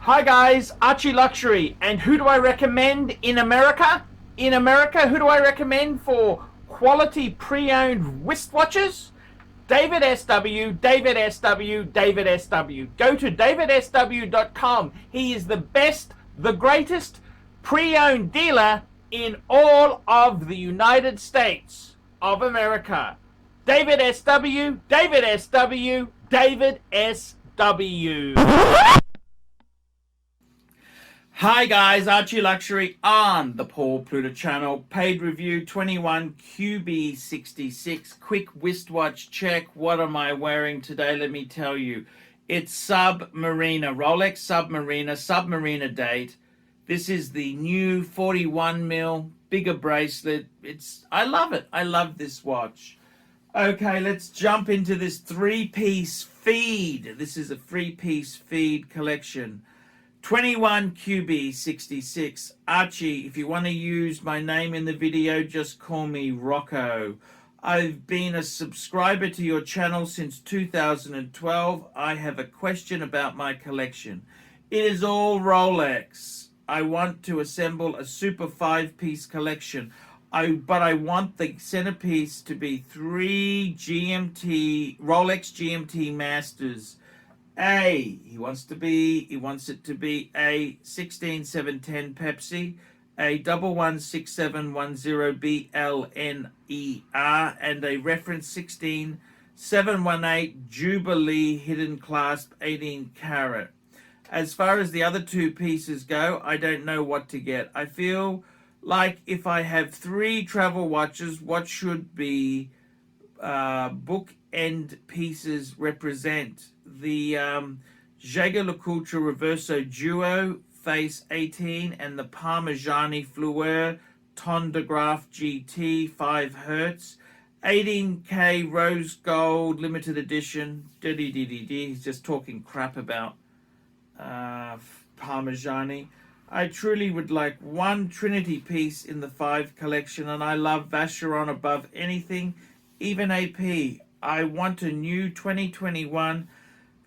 Hi guys, ArchieLuxury, and who do I recommend in America? In America, who do I recommend for quality pre-owned wristwatches? David SW, David SW, David SW. Go to davidsw.com. He is the best, the greatest pre-owned dealer in all of the United States of America. David SW, David SW, David SW. Hi guys, ArchieLuxury on the Paul Pluta channel. Paid review 21QB66. Quick wristwatch check. What am I wearing today? Let me tell you. It's Submarina, Rolex Submarina date. This is the new 41mm bigger bracelet. I love it. I love this watch. Okay, let's jump into this three-piece feed. This is a three-piece feed collection. 21QB66. Archie, if you want to use my name in the video, just call me Rocco. I've been a subscriber to your channel since 2012. I have a question about my collection. It is all Rolex. I want to assemble a super 5-piece collection. But I want the centerpiece to be 3 Rolex GMT Masters. He wants it to be a 16710 Pepsi, a 116710 BLNER, and a reference 16718 Jubilee hidden clasp 18 karat. As far as the other two pieces go, I don't know what to get. I feel like if I have 3 travel watches, what should be bookend pieces represent? The Jaeger-LeCoultre Reverso Duo Face 18 and the Parmigiani Fleur Chronograph GT 5 Hz 18K Rose Gold Limited Edition. He's just talking crap about Parmigiani. I truly would like one Trinity piece in the 5 collection, and I love Vacheron above anything, even AP. I want a new 2021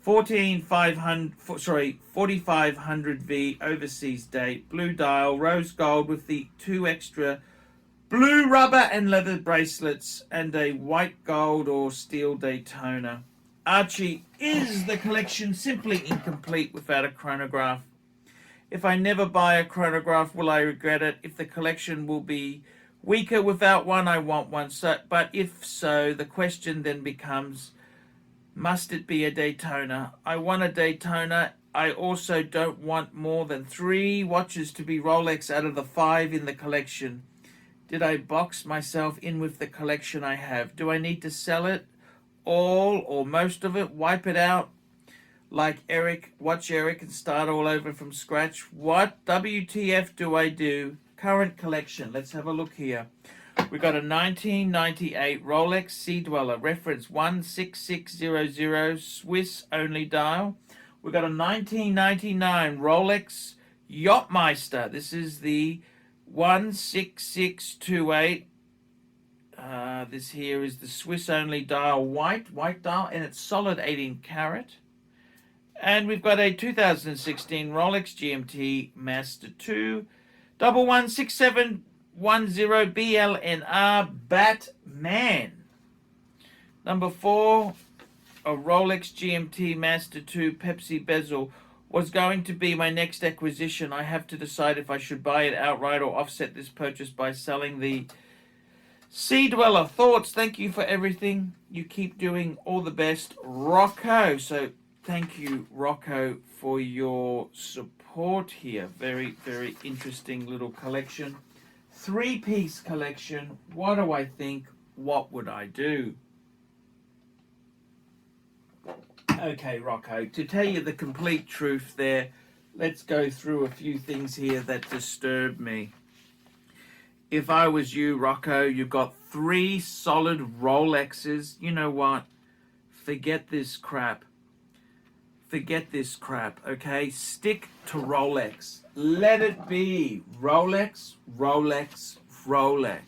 4500V overseas date, blue dial, rose gold with the 2 extra blue rubber and leather bracelets, and a white gold or steel Daytona. Archie, is the collection simply incomplete without a chronograph? If I never buy a chronograph, will I regret it? If the collection will be weaker without one, I want one. But if so, the question then becomes, must it be a Daytona? I want a Daytona. I also don't want more than 3 watches to be Rolex out of the 5 in the collection. Did I box myself in with the collection I have? Do I need to sell it all or most of it? Wipe it out like Eric? Watch Eric and start all over from scratch? What WTF do I do? Current collection. Let's have a look here. We got a 1998 Rolex Sea Dweller, reference 16600, Swiss only dial. We got a 1999 Rolex Yachtmeister. This is the 16628. This here is the Swiss only dial, white dial, and it's solid 18 karat. And we've got a 2016 Rolex GMT Master 2 116710 BLNR Batman. Number 4, a Rolex GMT Master 2 Pepsi bezel was going to be my next acquisition. I have to decide if I should buy it outright or offset this purchase by selling the Sea Dweller. Thoughts? Thank you for everything. You keep doing all the best, Rocco. So thank you, Rocco, for your support here. Very, very interesting little collection. 3-piece collection. What do I think? What would I do? Okay, Rocco, to tell you the complete truth there, let's go through a few things here that disturb me. If I was you, Rocco, you've got 3 solid Rolexes. You know what? Forget this crap. Forget this crap, okay? Stick to Rolex. Let it be Rolex, Rolex, Rolex.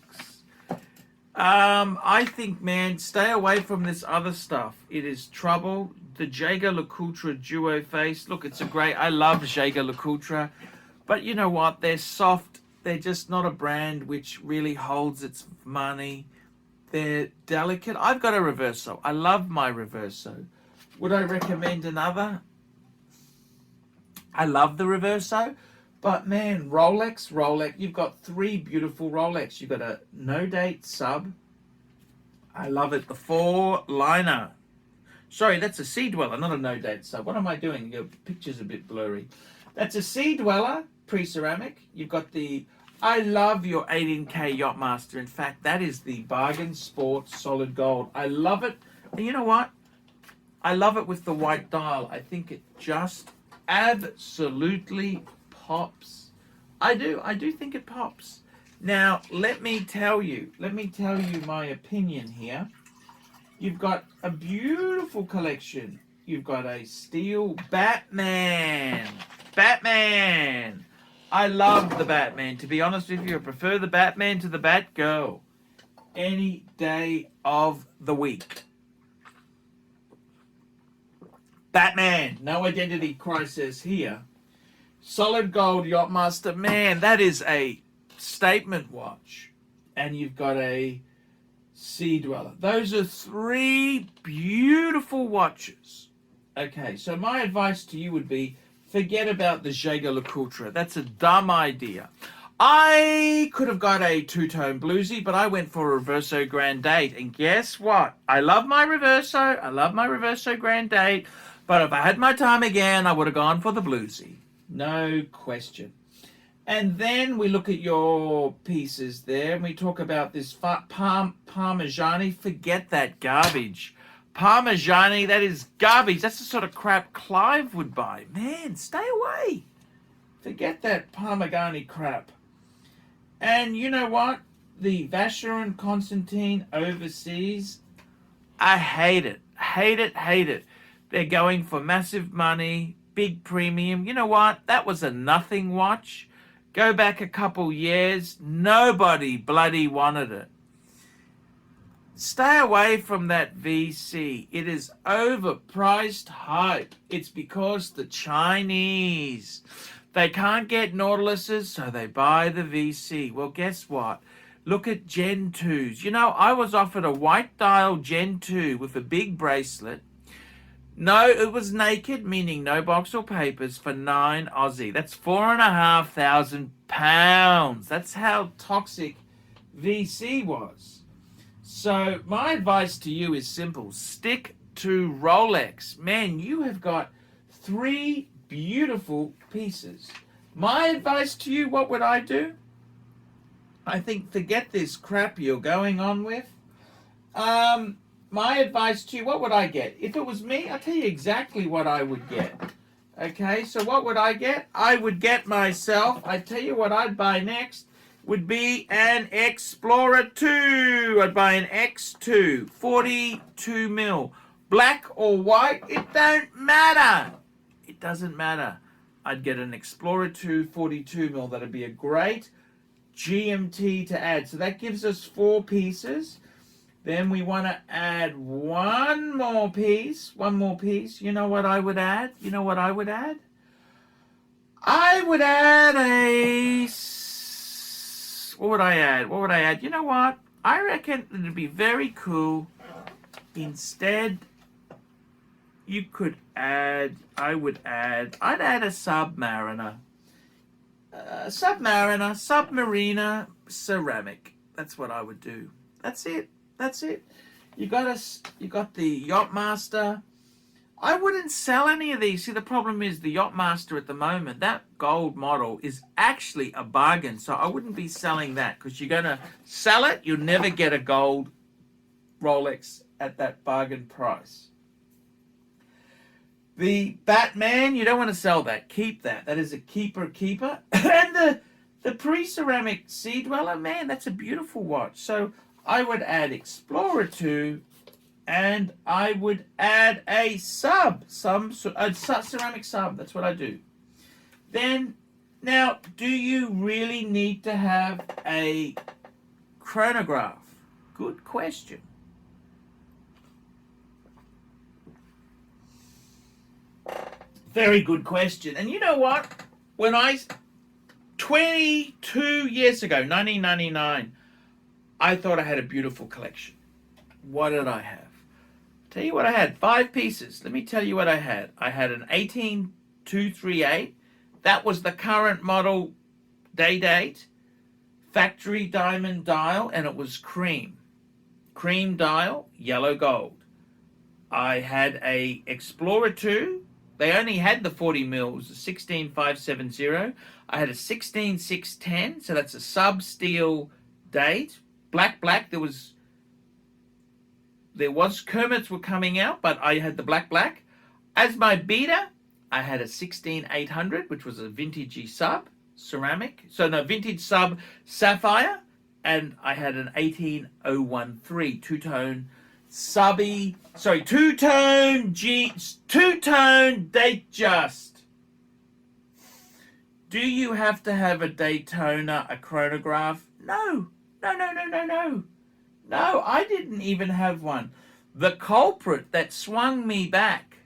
I think, man, stay away from this other stuff. It is trouble. the Jaeger-LeCoultre Duo Face. Look, it's a great, I love Jaeger-LeCoultre, but you know what? They're soft. They're just not a brand which really holds its money. They're delicate. I've got a Reverso. I love my Reverso. Would I recommend another? I love the Reverso, but man, Rolex, you've got 3 beautiful Rolex. You've got a no-date sub. I love it. The 4-liner. Sorry, that's a Sea Dweller, not a no-date sub. What am I doing? Your picture's a bit blurry. That's a Sea Dweller, pre-ceramic. You've got the, I love your 18K Yachtmaster. In fact, that is the Bargain Sport Solid Gold. I love it. And you know what? I love it with the white dial. I think it just absolutely pops. I do think it pops. Now, let me tell you my opinion here. You've got a beautiful collection. You've got a steel Batman. I love the Batman. To be honest with you, I prefer the Batman to the Batgirl any day of the week. Batman, no identity crisis here. Solid gold Yachtmaster, man, that is a statement watch. And you've got a Sea Dweller. Those are 3 beautiful watches. Okay, so my advice to you would be, forget about the Jaeger-LeCoultre. That's a dumb idea. I could have got a 2-tone bluesy, but I went for a Reverso Grand Date. And guess what? I love my Reverso Grand Date. But if I had my time again, I would have gone for the bluesy. No question. And then we look at your pieces there, and we talk about this Parmigiani. Forget that garbage. Parmigiani, that is garbage. That's the sort of crap Clive would buy. Man, stay away. Forget that Parmigiani crap. And you know what? The Vacheron Constantin Overseas, I hate it. Hate it. They're going for massive money, big premium. You know what? That was a nothing watch. Go back a couple years, nobody bloody wanted it. Stay away from that VC. It is overpriced hype. It's because the Chinese, they can't get Nautiluses, so they buy the VC. Well, guess what? Look at Gen 2s. You know, I was offered a white dial Gen 2 with a big bracelet. No, it was naked, meaning no box or papers, for 9 Aussie. That's £4,500. That's how toxic VC was. So my advice to you is simple. Stick to Rolex. Man, you have got 3 beautiful pieces. My advice to you, what would I do? I think forget this crap you're going on with. My advice to you, what would I get? If it was me, I'll tell you exactly what I would get. Okay, so what would I get? I would get myself, I tell you what I'd buy next, would be an Explorer 2. I'd buy an X2, 42 mil. Black or white, it don't matter. It doesn't matter. I'd get an Explorer 2, 42 mil. That'd be a great GMT to add. So that gives us 4 pieces. Then we want to add one more piece. You know what I would add? I would add a... What would I add? You know what? I reckon it'd be very cool. Instead, you could add... I'd add a Submariner. Submariner ceramic. That's what I would do. That's it. You got the Yachtmaster. I wouldn't sell any of these. See, the problem is the Yachtmaster at the moment, that gold model is actually a bargain. So I wouldn't be selling that, because you're going to sell it. You'll never get a gold Rolex at that bargain price. The Batman, you don't want to sell that. Keep that. That is a keeper. And the pre-ceramic Sea Dweller, man, that's a beautiful watch. So I would add Explorer 2, and I would add a ceramic sub. That's what I do. Then, now, do you really need to have a chronograph? Good question. Very good question. And you know what? When 22 years ago, 1999, I thought I had a beautiful collection. What did I have? Tell you what I had. 5 pieces. Let me tell you what I had. I had an 18238. That was the current model date. Factory diamond dial, and it was cream. Cream dial, yellow gold. I had a Explorer 2. They only had the 40 mils, 16570. I had a 16610, so that's a sub steel date. Black. There was Kermits were coming out, but I had the black. As my beta, I had a 16800, which was a vintagey sub ceramic. So no, vintage sub sapphire, and I had an 18013 two-tone two-tone date just. Do you have to have a Daytona, a chronograph? No, I didn't even have one. The culprit that swung me back,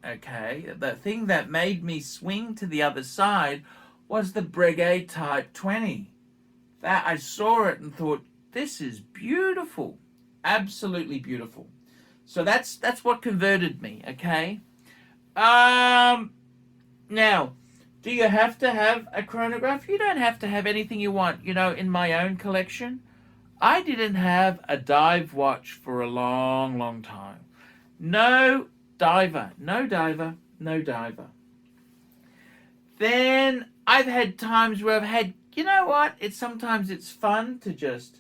okay, the thing that made me swing to the other side was the Breguet Type 20. That I saw it and thought, this is beautiful. Absolutely beautiful. So that's what converted me, okay? Now, do you have to have a chronograph? You don't have to have anything you want. You know, in my own collection, I didn't have a dive watch for a long time. No diver. Then I've had times where I've had, you know what? Sometimes it's fun to just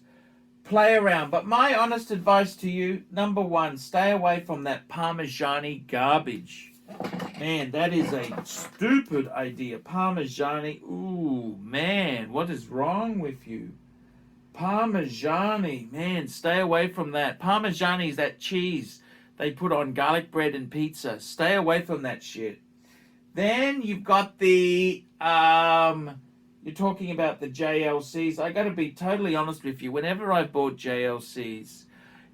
play around. But my honest advice to you, number 1, stay away from that Parmigiani garbage. Man, that is a stupid idea. Parmigiani. Ooh, man, what is wrong with you? Parmigiani, man, stay away from that. Parmigiani is that cheese they put on garlic bread and pizza. Stay away from that shit. Then you've got the, you're talking about the JLCs. I got to be totally honest with you. Whenever I bought JLCs,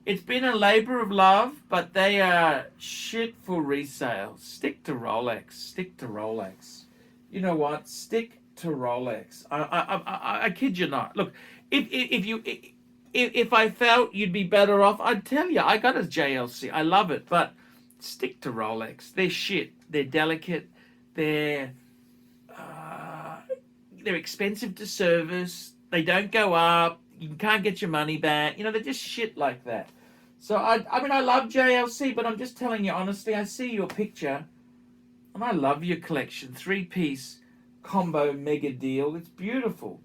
it's been a labor of love, but they are shit for resale. Stick to Rolex. You know what? Stick to Rolex. I kid you not. Look, if I felt you'd be better off, I'd tell you. I got a JLC. I love it, but stick to Rolex. They're shit. They're delicate. They're expensive to service. They don't go up. You can't get your money back. You know, they're just shit like that. So I mean, I love JLC, but I'm just telling you honestly. I see your picture, and I love your collection. 3-piece combo mega deal. It's beautiful.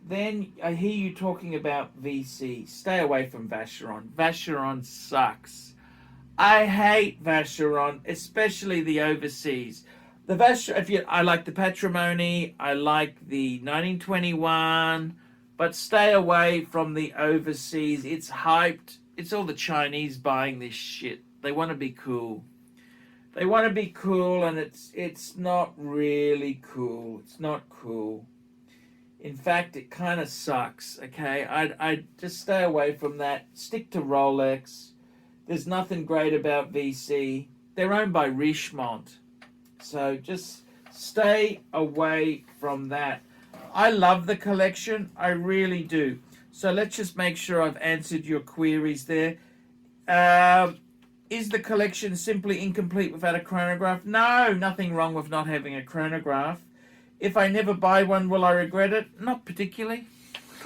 Then I hear you talking about VC. Stay away from Vacheron. Vacheron sucks. I hate Vacheron, especially the overseas. The Vacheron, I like the Patrimony, I like the 1921, but stay away from the overseas. It's hyped. It's all the Chinese buying this shit. They want to be cool. And it's not really cool. It's not cool. In fact, it kind of sucks, okay? I'd just stay away from that. Stick to Rolex. There's nothing great about VC. They're owned by Richemont. So just stay away from that. I love the collection. I really do. So let's just make sure I've answered your queries there. Is the collection simply incomplete without a chronograph? No, nothing wrong with not having a chronograph. If I never buy one, will I regret it? Not particularly.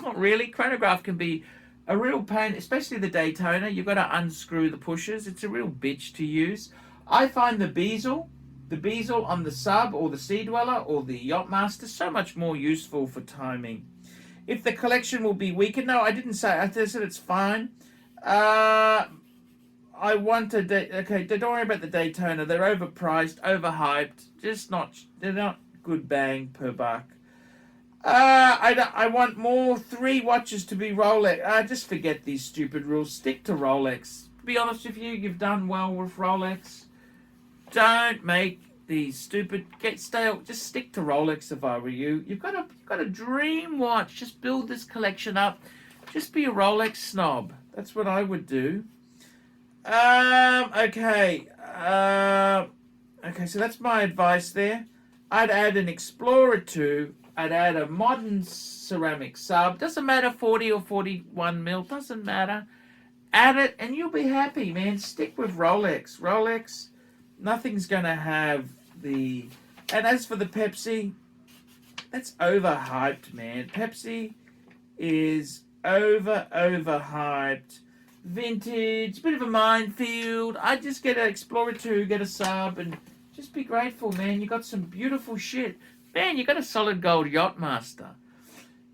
Not really. Chronograph can be a real pain, especially the Daytona. You've got to unscrew the pushers. It's a real bitch to use. I find the bezel on the Sub or the Sea Dweller or the Yachtmaster so much more useful for timing. If the collection will be weaker, no, I didn't say. I said it's fine. I want okay, don't worry about the Daytona. They're overpriced, overhyped. They're not good bang per buck. I want more 3 watches to be Rolex. Just forget these stupid rules. Stick to Rolex. To be honest with you, you've done well with Rolex. Don't make these stupid. Just stick to Rolex if I were you. You've got a dream watch. Just build this collection up. Just be a Rolex snob. That's what I would do. Okay. Okay, so that's my advice there. I'd add an Explorer 2. I'd add a modern ceramic sub. Doesn't matter 40 or 41 mil. Doesn't matter. Add it and you'll be happy, man. Stick with Rolex. Rolex, nothing's going to have the... And as for the Pepsi, that's overhyped, man. Pepsi is overhyped. Vintage, bit of a minefield. I'd just get an Explorer 2, get a sub, and just be grateful, man. You got some beautiful shit. Man, you got a solid gold Yachtmaster.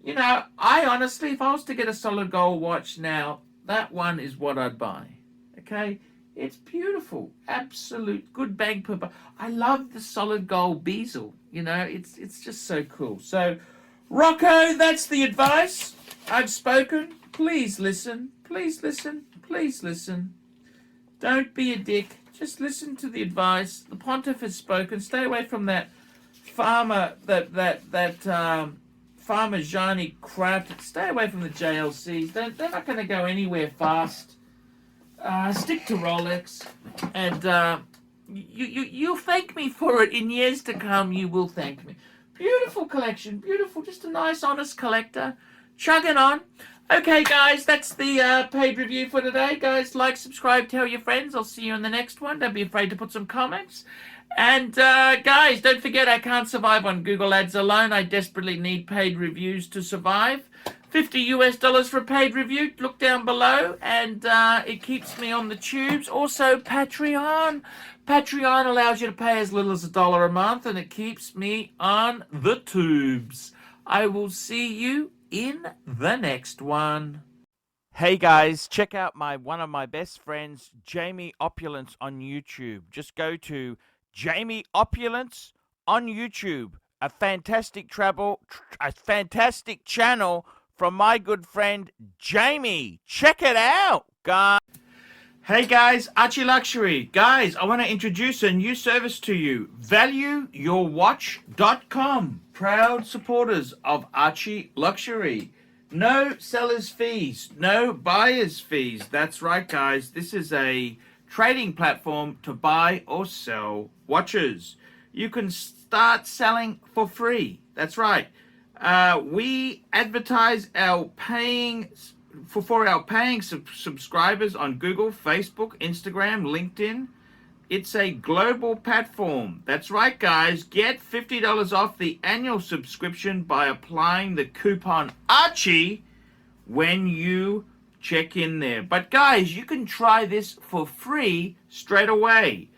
You know, I honestly, if I was to get a solid gold watch now, that one is what I'd buy. Okay? It's beautiful. Absolute good bang per buck. I love the solid gold bezel. You know, it's just so cool. So, Rocco, that's the advice. I've spoken. Please listen. Please listen. Please listen. Don't be a dick. Just listen to the advice. The pontiff has spoken. Stay away from that farmer, Farmer Johnny crap. Stay away from the JLCs. They're not going to go anywhere fast. Stick to Rolex, and you'll thank me for it in years to come. You will thank me. Beautiful collection, beautiful. Just a nice, honest collector. Chugging on. Okay, guys, that's the paid review for today. Guys, like, subscribe, tell your friends. I'll see you in the next one. Don't be afraid to put some comments. And guys, don't forget, I can't survive on Google Ads alone. I desperately need paid reviews to survive. $50 for a paid review. Look down below, and it keeps me on the tubes. Also, Patreon. Patreon allows you to pay as little as $1 a month, and it keeps me on the tubes. I will see you in the next one. Hey guys, check out one of my best friends, Jamie Opulence, on YouTube. Just go to Jamie Opulence on YouTube. A fantastic channel from my good friend Jamie. Check it out, guys. Hey guys, ArchieLuxury. Guys, I want to introduce a new service to you. ValueYourWatch.com. Proud supporters of ArchieLuxury. No seller's fees, no buyer's fees. That's right, guys. This is a trading platform to buy or sell watches. You can start selling for free. That's right. We advertise our paying subscribers on Google, Facebook, Instagram, LinkedIn. It's a global platform. That's right, guys. Get $50 off the annual subscription by applying the coupon Archie when you check in there. But guys, you can try this for free straight away.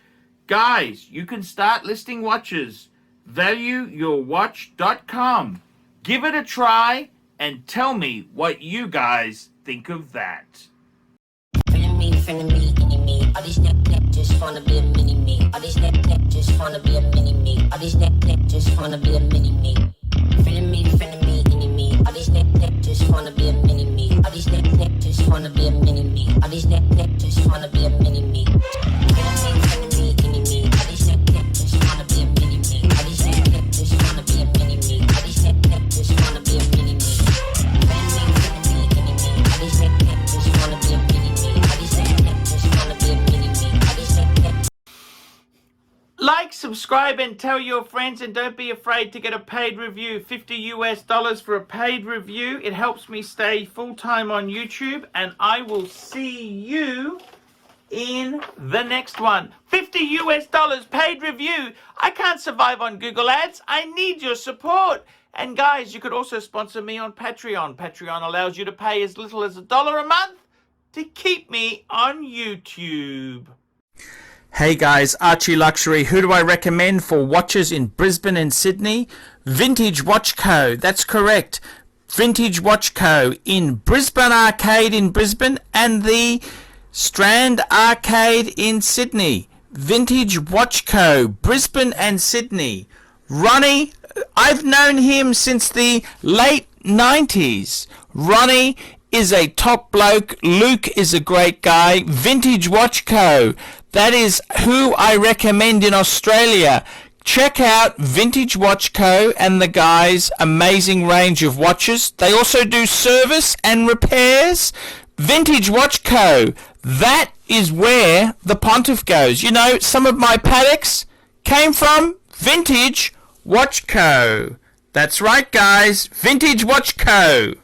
Guys, you can start listing watches. ValueYourWatch.com. Give it a try and tell me what you guys think of that. All these neck just wanna be a mini me. All these neck just wanna be a mini me. All these neck just wanna be a mini me. Feeling me, any me. All these neck just wanna be a mini me. All these neck just wanna be a mini me. All these neck just wanna be a mini me. Feeling me, any me. All these neck just wanna be a mini me. All these neck just wanna be a mini me. All these neck just wanna be a mini me. Feeling me, any me. All these neck just wanna be a mini me. All these neck just wanna be a mini me. All these neck. Like, subscribe, and tell your friends, and don't be afraid to get a paid review. $50 for a paid review. It helps me stay full-time on YouTube, and I will see you in the next one. $50 paid review. I can't survive on Google Ads. I need your support. And guys, you could also sponsor me on Patreon. Patreon allows you to pay as little as $1 a month to keep me on YouTube. Hey guys, ArchieLuxury. Who do I recommend for watches in Brisbane and Sydney? Vintage Watch Co. That's correct. Vintage Watch Co. in Brisbane Arcade in Brisbane and the Strand Arcade in Sydney. Vintage Watch Co. Brisbane and Sydney. Ronnie, I've known him since the late 90s. Ronnie is a top bloke. Luke is a great guy. Vintage Watch Co. That is who I recommend in Australia. Check out Vintage Watch Co. and the guys' amazing range of watches. They also do service and repairs. Vintage Watch Co. That is where the pontiff goes. You know, some of my Pateks came from Vintage Watch Co. That's right, guys, Vintage Watch Co.